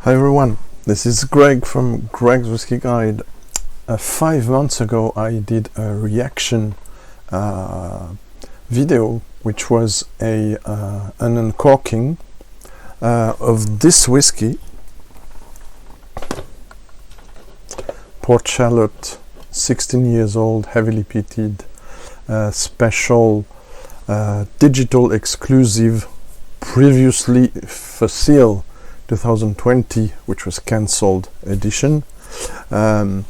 Hi everyone, this is Greg from Greg's Whiskey Guide. 5 months ago I did a reaction video which was an uncorking of this whiskey, Port Charlotte, 16 years old, heavily peated, special digital exclusive, previously for sale 2020, which was cancelled edition. A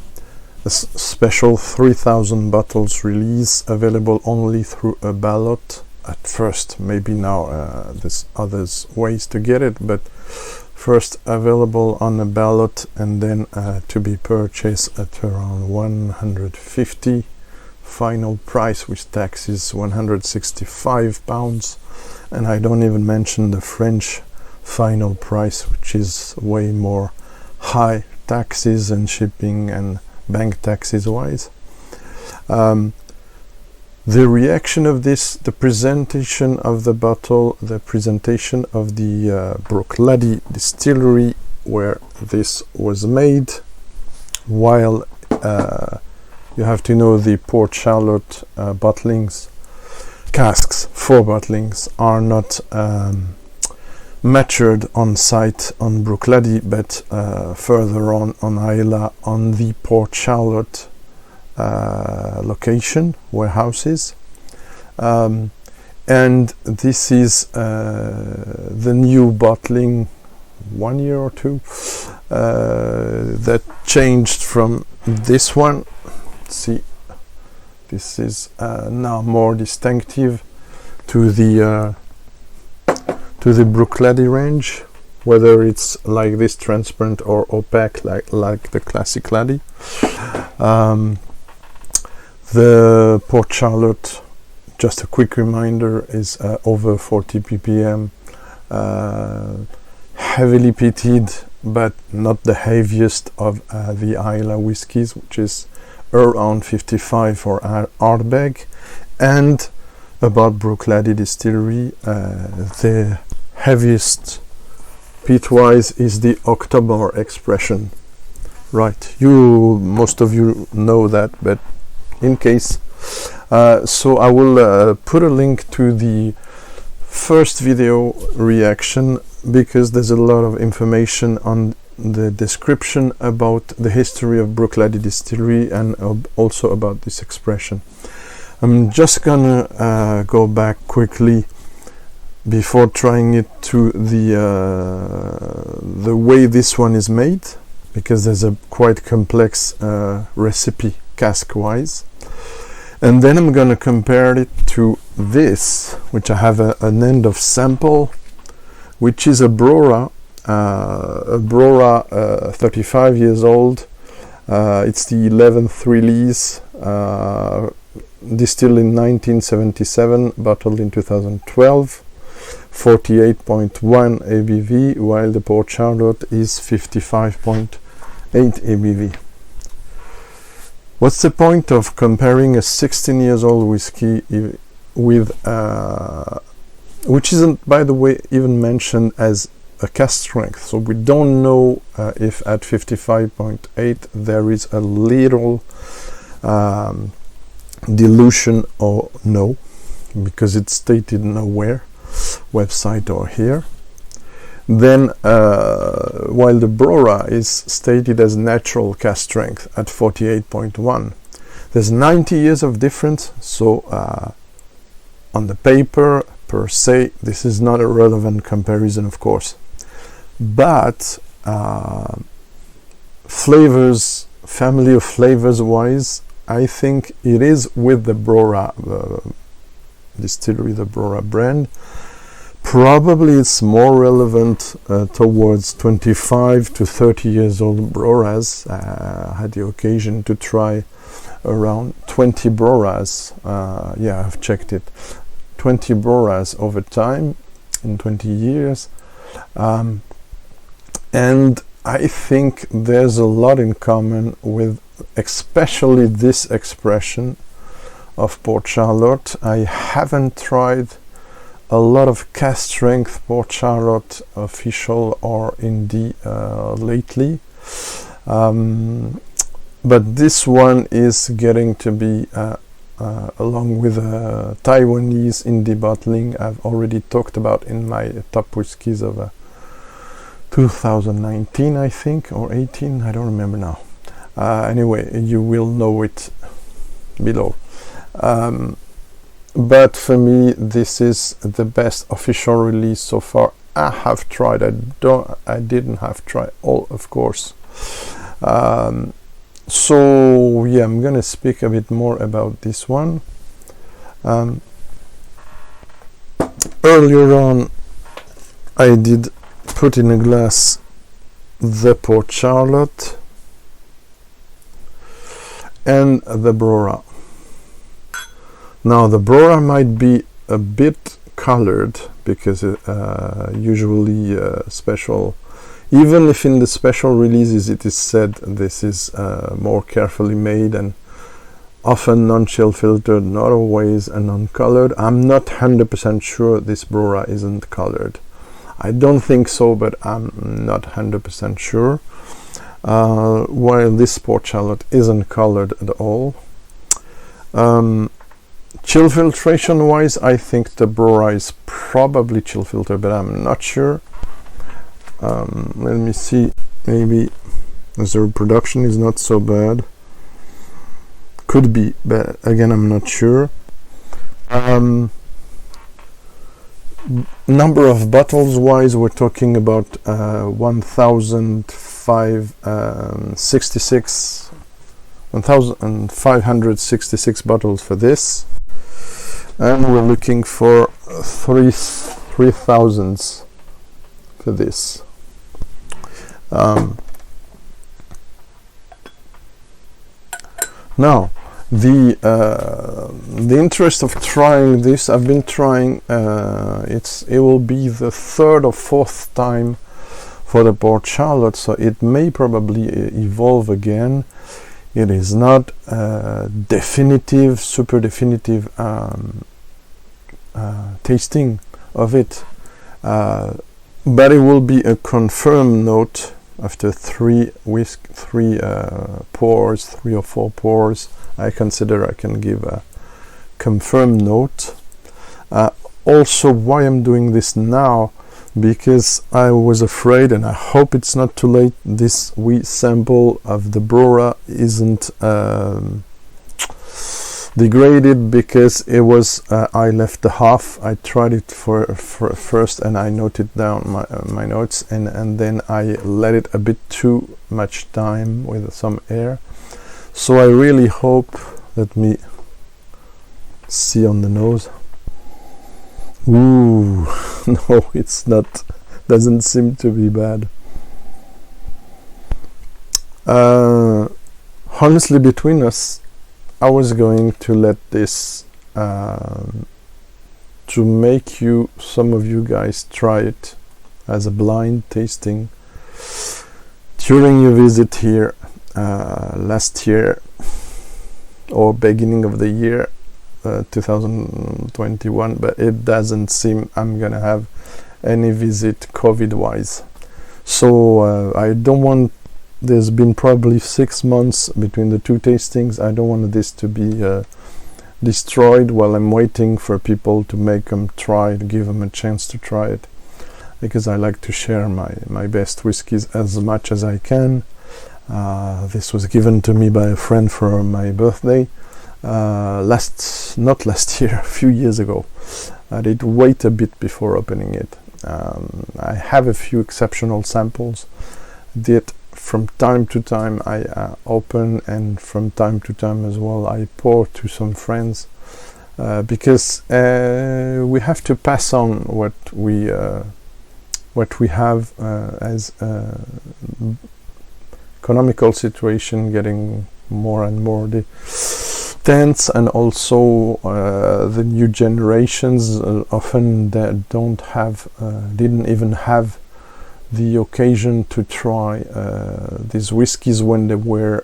special 3,000 bottles release, available only through a ballot at first. Maybe now there's others ways to get it, but first available on a ballot and then to be purchased at around 150. Final price with taxes £165, and I don't even mention the French final price, which is way more high, taxes and shipping and bank taxes wise. The reaction of this, the presentation of the bottle, the presentation of the Bruichladdich distillery where this was made, while you have to know the Port Charlotte bottlings, casks for bottlings are not matured on site on Bruichladdich, but further on Islay, on the Port Charlotte location, warehouses. And this is the new bottling, 1 year or two, that changed from this one. See, this is now more distinctive to the Bruichladdich range, whether it's like this transparent or opaque like the classic Laddie. The Port Charlotte, just a quick reminder, is over 40 ppm, heavily peated, but not the heaviest of the Islay whiskies, which is around 55 for Ardbeg. And about Bruichladdich distillery, the heaviest peat-wise is the October expression. Right, most of you know that, but in case, so I will put a link to the first video reaction, because there's a lot of information on the description about the history of Bruichladdich distillery and also about this expression. I'm just gonna go back quickly before trying it to the way this one is made, because there's a quite complex recipe cask wise, and then I'm gonna compare it to this, which I have an end of sample, which is a BRORA 35 years old. It's the 11th release, distilled in 1977, bottled in 2012, 48.1 ABV, while the Port Charlotte is 55.8 ABV. What's the point of comparing a 16 years old whiskey with, which isn't, by the way, even mentioned as a cask strength, so we don't know if at 55.8 there is a little dilution or no, because it's stated nowhere, website or here. Then while the BRORA is stated as natural cask strength at 48.1, there's 90 years of difference, so on the paper per se this is not a relevant comparison, of course, but flavors, family of flavors wise, I think it is with the BRORA distillery, the BRORA brand. Probably it's more relevant towards 25 to 30 years old BRORAs. I had the occasion to try around 20 BRORAs. Yeah, I've checked it. 20 BRORAs over time in 20 years. And I think there's a lot in common with especially this expression of Port Charlotte. I haven't tried a lot of cask strength Port Charlotte official or indie lately, but this one is getting to be along with Taiwanese indie bottling I've already talked about in my top whiskies of 2019, I think, or 18, I don't remember now. Anyway, you will know it below. But for me, this is the best official release so far I have tried. I didn't have tried all, of course. So yeah, I'm gonna speak a bit more about this one. Earlier on, I did put in a glass the Port Charlotte and the BRORA. Now the BRORA might be a bit colored because usually special, even if in the special releases it is said this is more carefully made and often non-chill filtered, not always non-colored. I'm not 100% sure this BRORA isn't colored. I don't think so, but I'm not 100% sure. While this Port Charlotte isn't colored at all. Chill filtration wise, I think the BRORA is probably chill filter, but I'm not sure. Let me see, maybe as the reproduction is not so bad. Could be, but again I'm not sure. Number of bottles wise, we're talking about 1,566 bottles for this, and we're looking for 3,000 for this. Now the interest of trying this, I've been trying, it will be the third or fourth time for the Port Charlotte, so it may probably evolve again. It is not definitive, super definitive tasting of it, but it will be a confirmed note after three or four pours. I consider I can give a confirmed note. Also, why I'm doing this now, because I was afraid, and I hope it's not too late, this wee sample of the BRORA isn't degraded, because it was I left the half. I tried it for first and I noted down my notes, and then I let it a bit too much time with some air. So I really hope, let me see on the nose. Ooh, no, it's not, doesn't seem to be bad. Honestly, between us, I was going to let this to make some of you guys try it as a blind tasting during your visit here last year or beginning of the year 2021, but it doesn't seem I'm gonna have any visit COVID wise, so I don't want, there's been probably 6 months between the two tastings. I don't want this to be destroyed while I'm waiting for people to make them try, to give them a chance to try it, because I like to share my best whiskies as much as I can. This was given to me by a friend for my birthday not last year, a few years ago. I did wait a bit before opening it. I have a few exceptional samples that from time to time I open, and from time to time as well I pour to some friends, because we have to pass on what we have as economical situation getting more and more tense, and also the new generations often that didn't even have the occasion to try these whiskies when they were,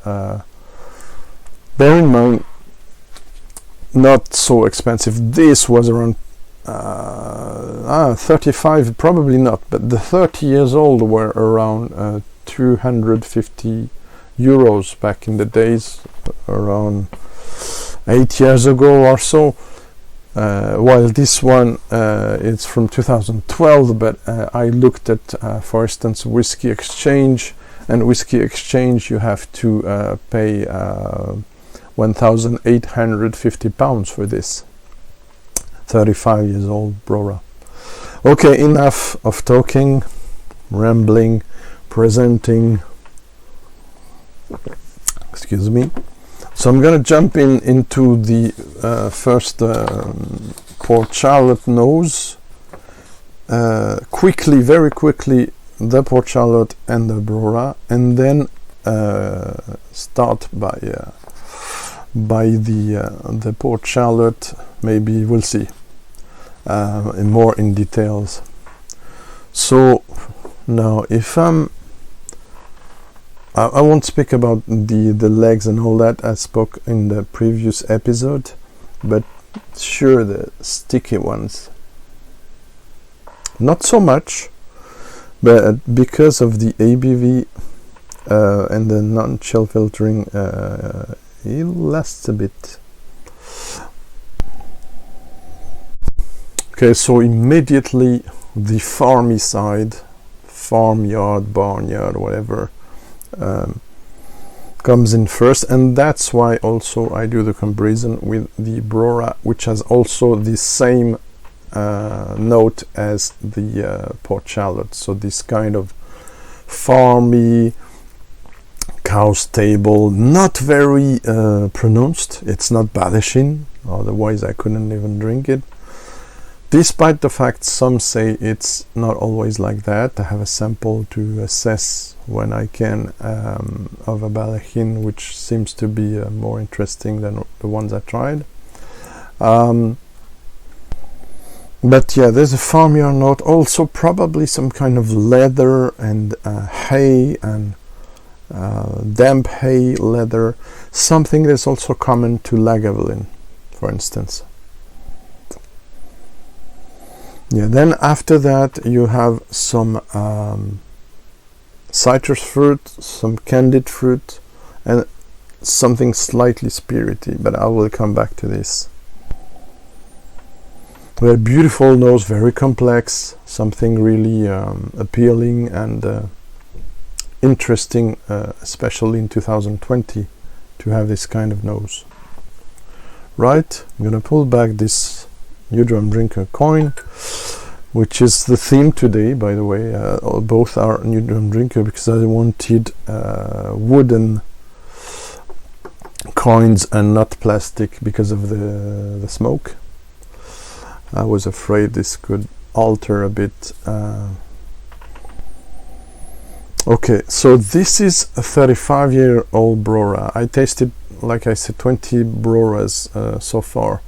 bear in mind, not so expensive. This was around 35 probably not, but the 30 years old were around 250 euros back in the days, around 8 years ago or so. While this one is from 2012, but I looked at, for instance, Whisky Exchange, and Whisky Exchange you have to pay £1,850 for this 35 years old BRORA. Okay, enough of talking, rambling, presenting. Excuse me. So I'm gonna jump into the first Port Charlotte nose. Quickly, very quickly, the Port Charlotte and the BRORA, and then start by the Port Charlotte. Maybe we'll see more in details. So now, if I won't speak about the legs and all that. I spoke in the previous episode, but sure, the sticky ones, not so much, but because of the ABV and the non-chill filtering, it lasts a bit. Okay, so immediately the farmy side, farmyard, barnyard, whatever, comes in first, and that's why also I do the comparison with the BRORA, which has also the same note as the Port Charlotte. So this kind of farmy, cow stable, not very pronounced. It's not Badishin, otherwise I couldn't even drink it. Despite the fact some say it's not always like that. I have a sample to assess when I can of a Badishin, which seems to be more interesting than the ones I tried. But yeah, there's a farmyard note, also probably some kind of leather and hay and damp hay, leather, something that's also common to Lagavulin, for instance. Yeah, then after that you have some citrus fruit, some candied fruit, and something slightly spirity, but I will come back to this. Very beautiful nose, very complex, something really appealing and interesting, especially in 2020, to have this kind of nose. Right, I'm gonna pull back this New Drum Drinker coin, which is the theme today, by the way. Both are New Drum Drinker because I wanted wooden coins and not plastic because of the smoke. I was afraid this could alter a bit. Okay, so this is a 35-year-old BRORA. I tasted, like I said, 20 BRORAs so far.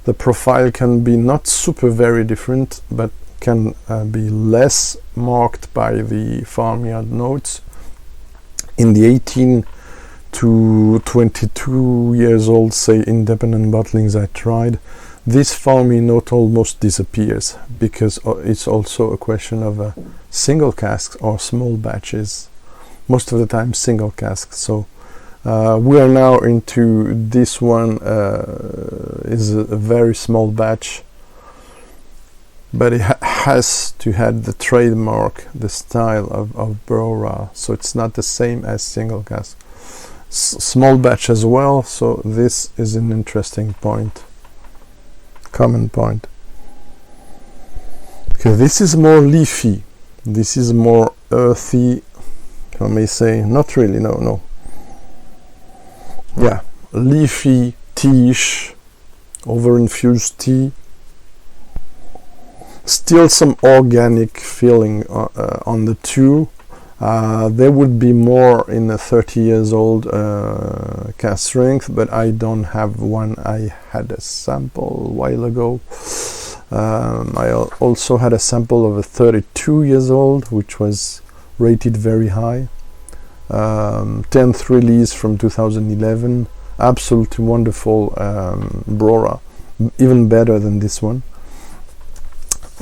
The profile can be not super very different, but can be less marked by the farmyard notes. In the 18 to 22 years old, say, independent bottlings I tried, this farmy note almost disappears, because it's also a question of single casks or small batches. Most of the time single casks. So we are now into this one, is a very small batch, but it has to have the trademark, the style of BRORA, so it's not the same as single cask. Small batch as well, so this is an interesting point, common point. Okay, this is more leafy, this is more earthy, I may say, not really, no. Yeah, leafy, tea-ish, over-infused tea. Still some organic feeling on the two. There would be more in a 30 years old cask strength, but I don't have one. I had a sample a while ago. I also had a sample of a 32 years old, which was rated very high. 10th release from 2011, absolutely wonderful BRORA, even better than this one.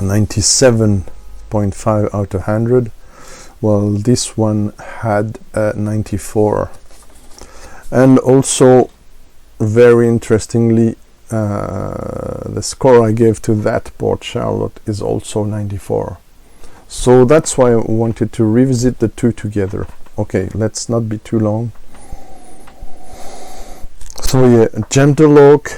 97.5 out of 100, while this one had 94. And also, very interestingly, the score I gave to that Port Charlotte is also 94. So that's why I wanted to revisit the two together. Okay, let's not be too long. So yeah, gentle oak,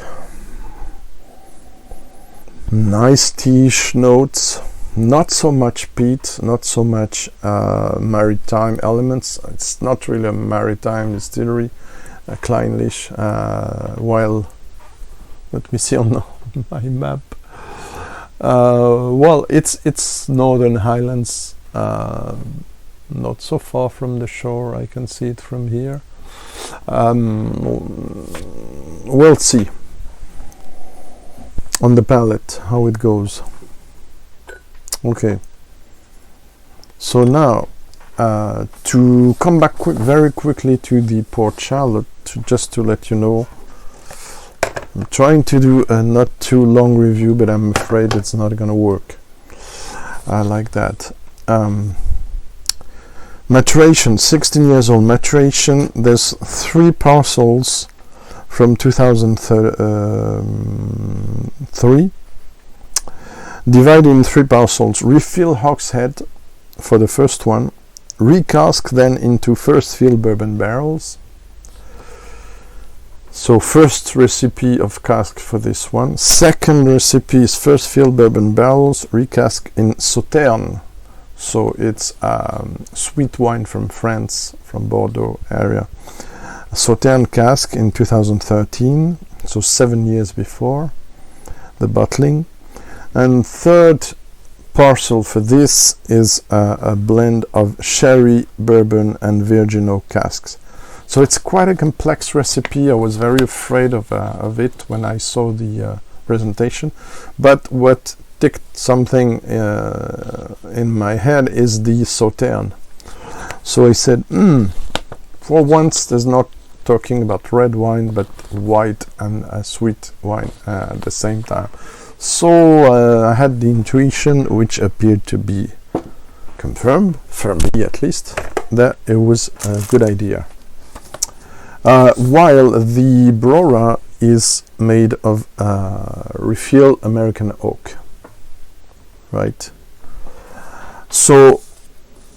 nice teaish notes, not so much peat, not so much maritime elements. It's not really a maritime distillery, Clynelish, while, let me see on my map, well, it's Northern Highlands, not so far from the shore. I can see it from here. We'll see on the palate how it goes. Okay, so now to come back very quickly to the Port Charlotte, just to let you know, I'm trying to do a not too long review, but I'm afraid it's not gonna work. I like that. Maturation, 16 years old maturation. There's 3 parcels from 2003, divided in 3 parcels. Refill Hogshead for the first one, recasked then into First Fill Bourbon barrels. So first recipe of cask for this one. Second recipe is First Fill Bourbon barrels, recasked in Sauternes. So it's sweet wine from France, from Bordeaux area. Sauternes cask in 2013, so 7 years before the bottling. And third parcel for this is a blend of sherry, bourbon and virgin oak casks. So it's quite a complex recipe. I was very afraid of it when I saw the presentation, but what ticked something in my head is the Sauternes. So I said, for once there's not talking about red wine, but white and sweet wine at the same time. So I had the intuition, which appeared to be confirmed, for me at least, that it was a good idea. While the BRORA is made of Refill American oak, right? So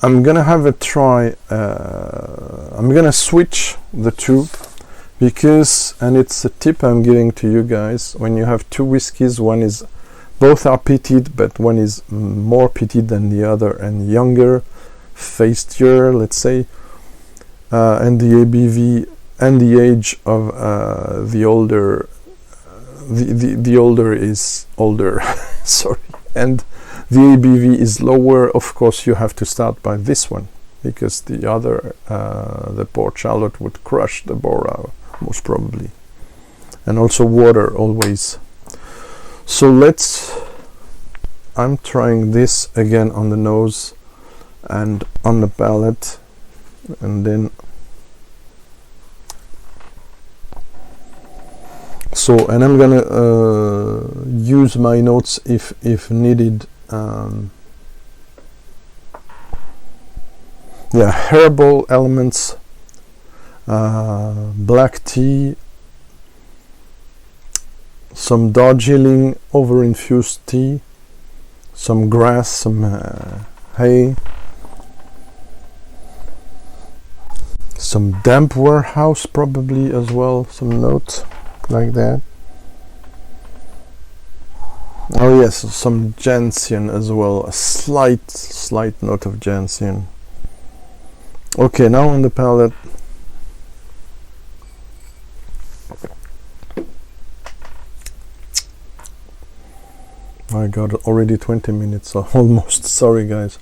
I'm gonna have a try. I'm gonna switch the two, because, and it's a tip I'm giving to you guys, when you have 2 whiskies, both are peated, but one is more peated than the other and younger, fastier, let's say, and the ABV and the age of the older, the older is older, sorry, and the ABV is lower. Of course, you have to start by this one, because the other, the Port Charlotte, would crush the BRORA most probably, and also water always. So I'm trying this again on the nose and on the palate, and then and I'm gonna use my notes if needed. Yeah, herbal elements, black tea, some Darjeeling over infused tea, some grass, some hay, some damp warehouse probably as well, some notes like that. Oh yes, some gentian as well, a slight note of gentian. Okay, now on the palate. I got already 20 minutes, so almost. Sorry guys.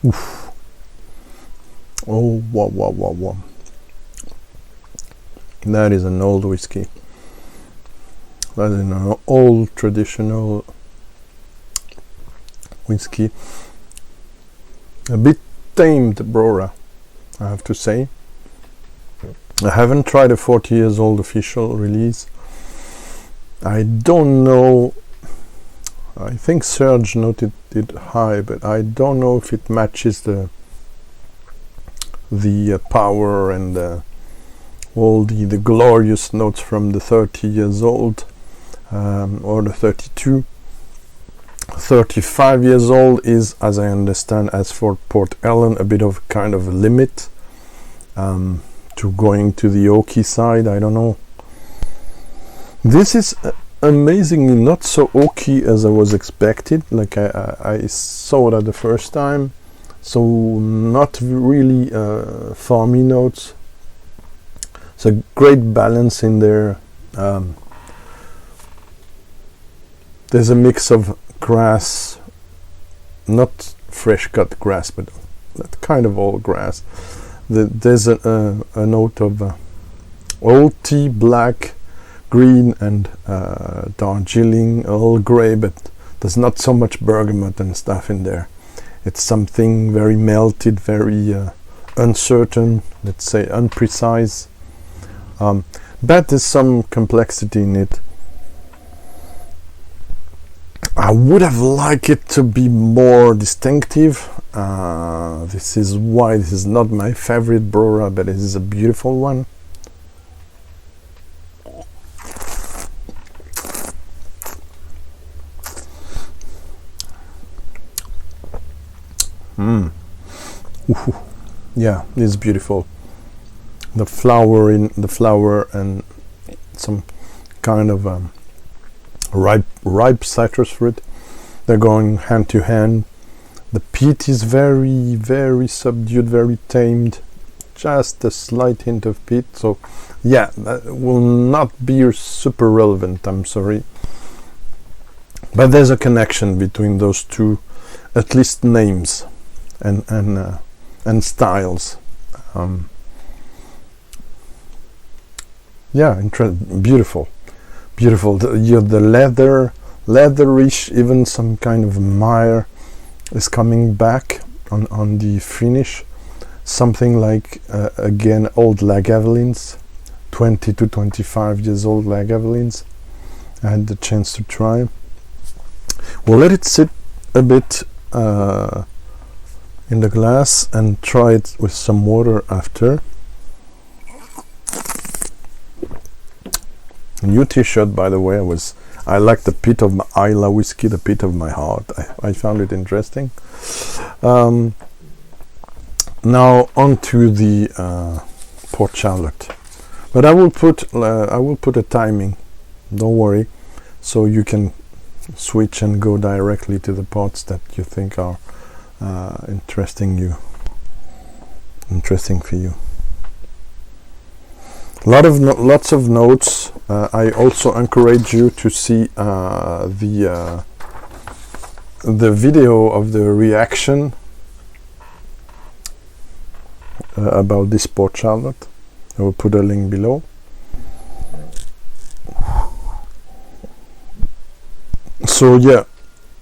Oof. Oh, wow. That is an old whiskey. That is an old traditional whiskey. A bit tamed BRORA. I have to say. I haven't tried a 40 years old official release. I don't know. I think Serge noted it high, but I don't know if it matches the power and all the glorious notes from the 30 years old or the 32. 35 years old is, as I understand, as for Port Ellen, a bit of kind of a limit to going to the oaky side. I don't know. This is amazingly not so oaky as I was expected. Like I saw that the first time, so not really farmy notes. It's a great balance in there. There's a mix of grass, not fresh cut grass, but that kind of old grass. There's a note of old tea, black, green, and Darjeeling, Earl Grey, but there's not so much bergamot and stuff in there. It's something very melted, very uncertain, let's say unprecise. But there's some complexity in it. I would have liked it to be more distinctive. This is why this is not my favorite BRORA, but it is a beautiful one. Yeah, it's beautiful. The flower and some kind of ripe citrus fruit, they're going hand to hand. The peat is very, very subdued, very tamed, just a slight hint of peat. So yeah, that will not be super relevant, I'm sorry, but there's a connection between those two, at least names and styles. Yeah, beautiful. The leatherish, even some kind of mire is coming back on the finish. Something like again old Lagavulins, 20 to 25 years old Lagavulins. I had the chance to try. We'll let it sit a bit in the glass and try it with some water after. New t-shirt, by the way. I like the pit of my Islay whiskey, the pit of my heart. I found it interesting. Now on to the Port Charlotte, but I will put a timing. Don't worry, so you can switch and go directly to the parts that you think are interesting for you. Lots of notes. I also encourage you to see the video of the reaction about this Port Charlotte. I will put a link below. So yeah,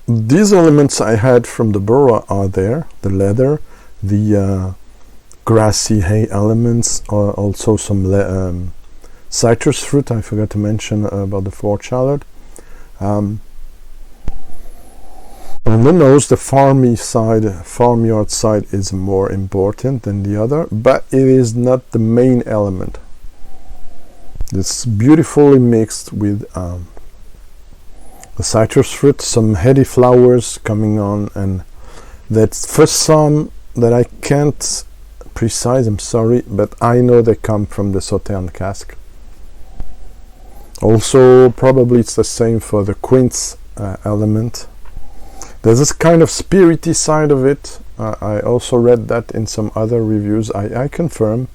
these elements I had from the BRORA are there. The leather, the grassy hay elements, also some citrus fruit. I forgot to mention about the Port Charlotte. On the nose, the farmyard side is more important than the other, but it is not the main element. It's beautifully mixed with the citrus fruit, some heady flowers coming on, and that's first some that I can't precise, I'm sorry, but I know they come from the Sauternes cask. Also, probably it's the same for the quince element. There's this kind of spirity side of it. I also read that in some other reviews. I confirm.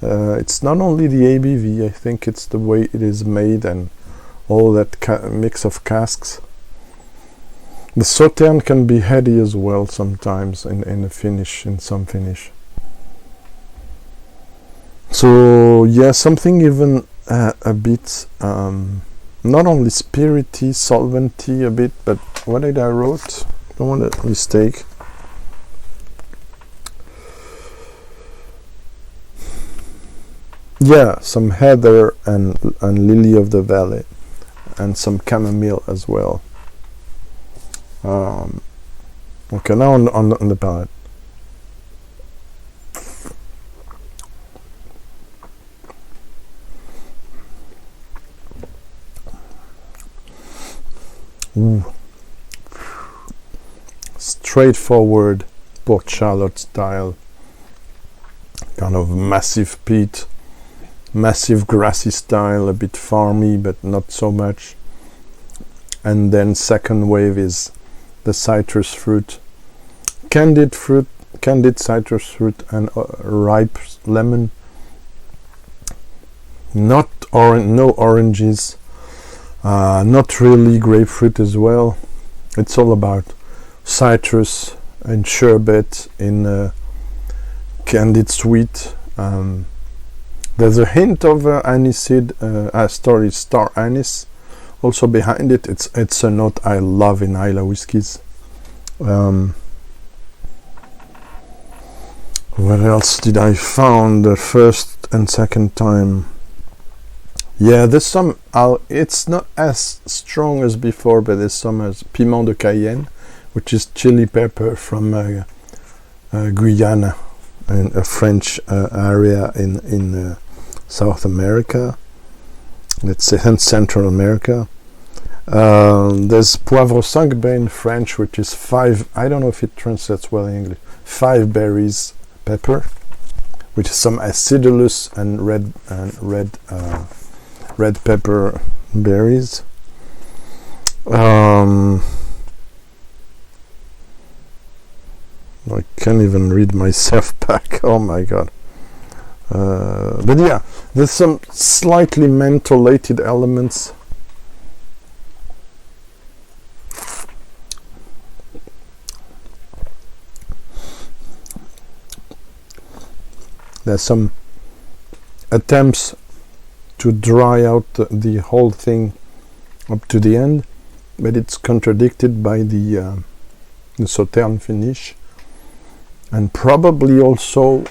It's not only the ABV, I think it's the way it is made and all that mix of casks. The Sauternes can be heady as well sometimes in the finish, in some finish. So yeah, something even a bit not only spirity, solventy a bit, but what did I wrote? Don't want to mistake. Yeah, some heather and lily of the valley, and some chamomile as well. Okay, now on the palate. Ooh. Straightforward Port Charlotte style, kind of massive peat, massive grassy style, a bit farmy but not so much. And then second wave is the citrus fruit, candied citrus fruit, and ripe lemon. No oranges, not really grapefruit as well. It's all about citrus and sherbet in candied sweet. There's a hint of aniseed, star anise also behind it. It's a note I love in Islay whiskies. What else did I found the first and second time? Yeah, there's some. It's not as strong as before, but there's some as piment de Cayenne, which is chili pepper from Guyana, in a French area in South America. Let's say in Central America. There's poivre cinq baies in French, which is 5. I don't know if it translates well in English. 5 berries pepper, which is some acidulus and red pepper berries. I can't even read myself back. Oh my god. But yeah, there's some slightly mentholated elements. There's some attempts to dry out the whole thing up to the end, but it's contradicted by the Sauternes finish, and probably also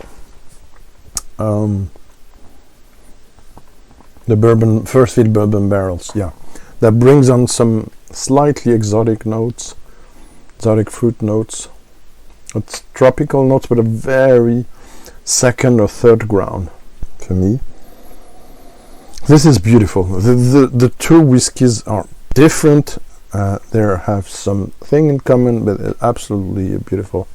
the bourbon, First Fill Bourbon barrels. Yeah, that brings on some slightly exotic notes, exotic fruit notes. It's tropical notes, but a very second or third ground for me. This is beautiful. The two whiskies are different. They have something in common, but they're absolutely beautiful.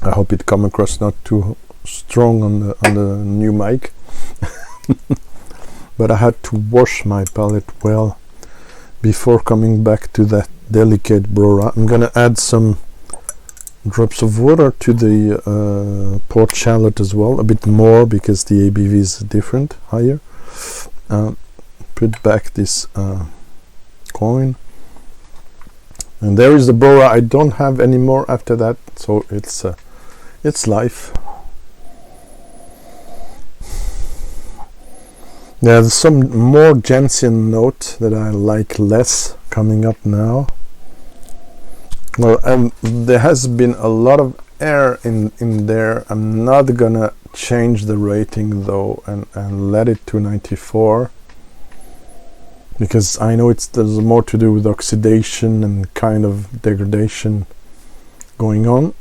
I hope it come across not too strong on the new mic. But I had to wash my palate well before coming back to that delicate BRORA. I'm gonna add some drops of water to the Port Charlotte as well, a bit more because the ABV is different, higher. Put back this coin, and there is the BRORA. I don't have any more after that, so it's life. There's some more gentian note that I like less coming up now. Well, there has been a lot of air in there. I'm not gonna change the rating though, and let it to 94, because I know there's more to do with oxidation and kind of degradation going on.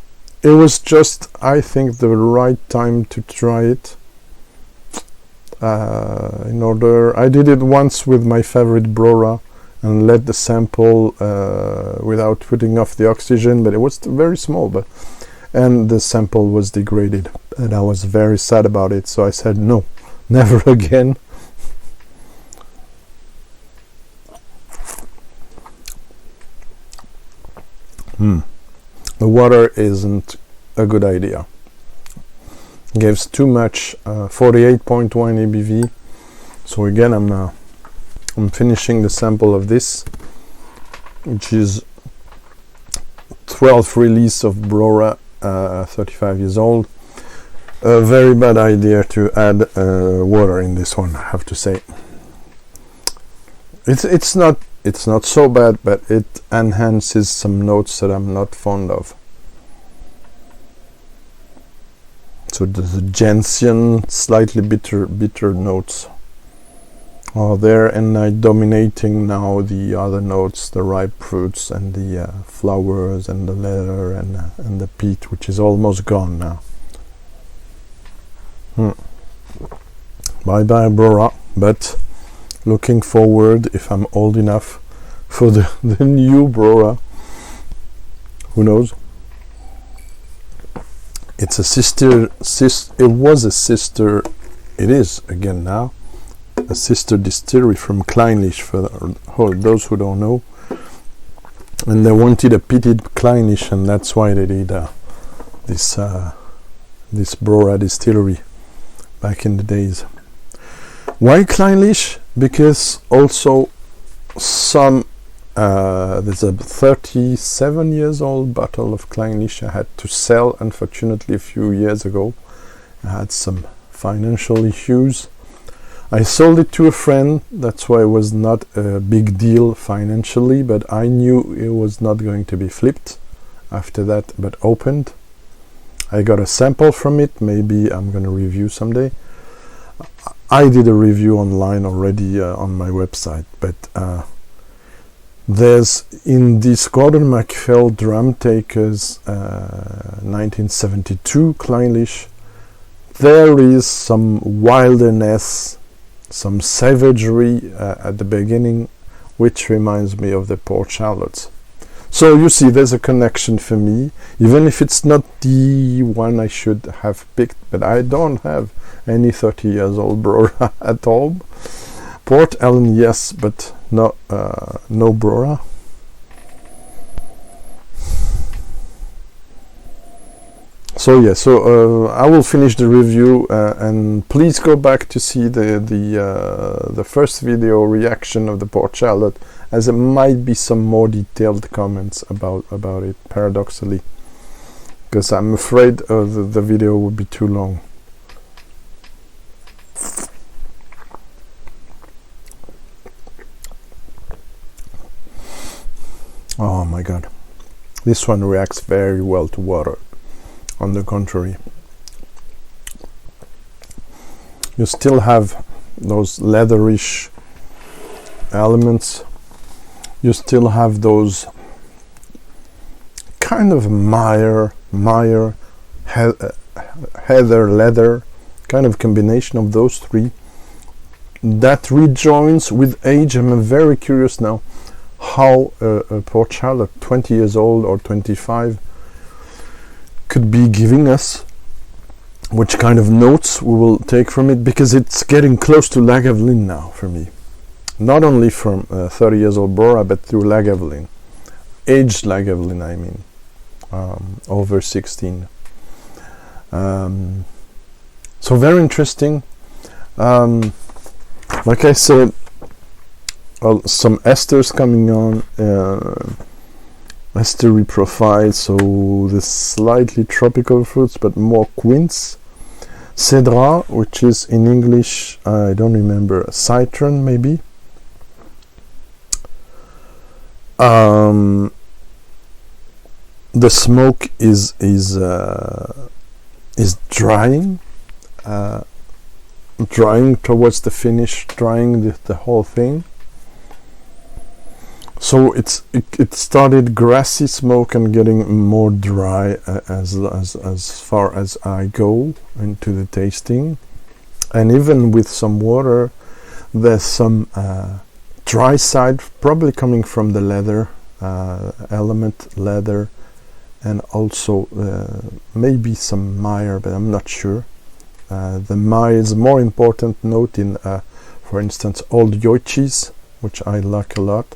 It was just, I think, the right time to try it. I did it once with my favorite BRORA and let the sample without putting off the oxygen, but it was very small, and the sample was degraded, and I was very sad about it, so I said no, never again. The water isn't a good idea. Gives too much, 48.1 ABV. So again, I'm finishing the sample of this, which is 12th release of BRORA, 35 years old. A very bad idea to add water in this one, I have to say. It's not it's not so bad, but it enhances some notes that I'm not fond of. So the gentian, slightly bitter notes are there, and dominating now the other notes, the ripe fruits and the flowers and the leather and the peat, which is almost gone now. Bye bye BRORA, but looking forward, if I'm old enough, for the new BRORA. Who knows? It's a sister. It was a sister. It is again now a sister distillery from Clynelish, for those who don't know. And they wanted a peated Clynelish, and that's why they did this BRORA distillery back in the days. Why Clynelish? Because also there's a 37 years old bottle of Clynelish I had to sell, unfortunately, a few years ago. I had some financial issues. I sold it to a friend, that's why it was not a big deal financially, but I knew it was not going to be flipped after that, but opened. I got a sample from it, maybe I'm going to review someday. I did a review online already on my website, but there's in this Gordon MacPhail Drum Takers 1972 Clynelish, there is some wilderness, some savagery at the beginning, which reminds me of the Port Charlottes. So you see, there's a connection for me, even if it's not the one I should have picked, but I don't have any 30 years old BRORA at all. Port Ellen, yes, but no BRORA. So yeah, I will finish the review, and please go back to see the first video reaction of the Port Charlotte, as there might be some more detailed comments about it, paradoxically, because I'm afraid the video would be too long. Oh my god, this one reacts very well to water. On the contrary, you still have those leatherish elements, you still have those kind of mire, heather, leather, kind of combination of those three that rejoins with age. I'm very curious now how a Port Charlotte 20 years old or 25 could be giving us, which kind of notes we will take from it, because it's getting close to Lagavulin now for me. Not only from 30 years old BRORA, but through Lagavulin, aged Lagavulin, I mean, over 16. So very interesting. Like I said, some esters coming on, estery profile, so the slightly tropical fruits, but more quince. Cedra, which is in English, I don't remember, Sauternes maybe. The smoke is drying, towards the finish, drying the whole thing. So it started grassy smoke and getting more dry as far as I go into the tasting, and even with some water, there's some dry side, probably coming from the leather element, leather, and also maybe some mire, but I'm not sure. The mire is a more important note in, for instance, old Yoichis, which I like a lot.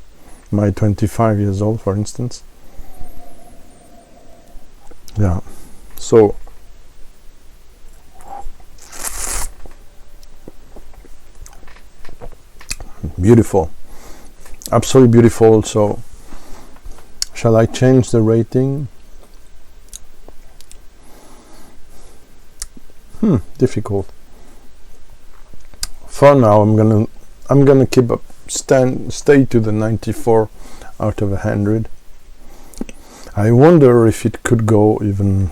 My 25 years old, for instance. Yeah, so beautiful, absolutely beautiful. So shall I change the rating? Difficult. For now, I'm gonna stay to the 94 out of 100. I wonder if it could go even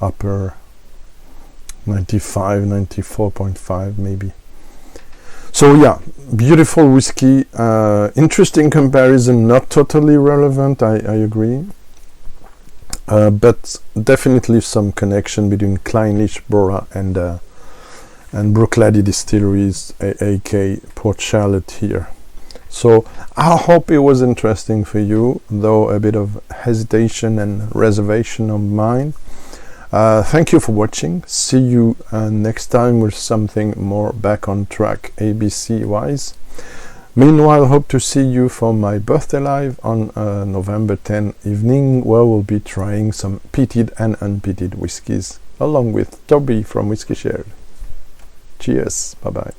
upper 95, 94.5 maybe. So yeah, beautiful whiskey, interesting comparison, not totally relevant, I agree, but definitely some connection between Clynelish, BRORA and Bruichladdich Distilleries, aka Port Charlotte here. So I hope it was interesting for you, though a bit of hesitation and reservation of mine. Thank you for watching. See you next time with something more back on track ABC wise. Meanwhile, hope to see you for my birthday live on November 10 evening, where we'll be trying some peated and unpeated whiskies along with Toby from Whisky Shared. Cheers, bye bye.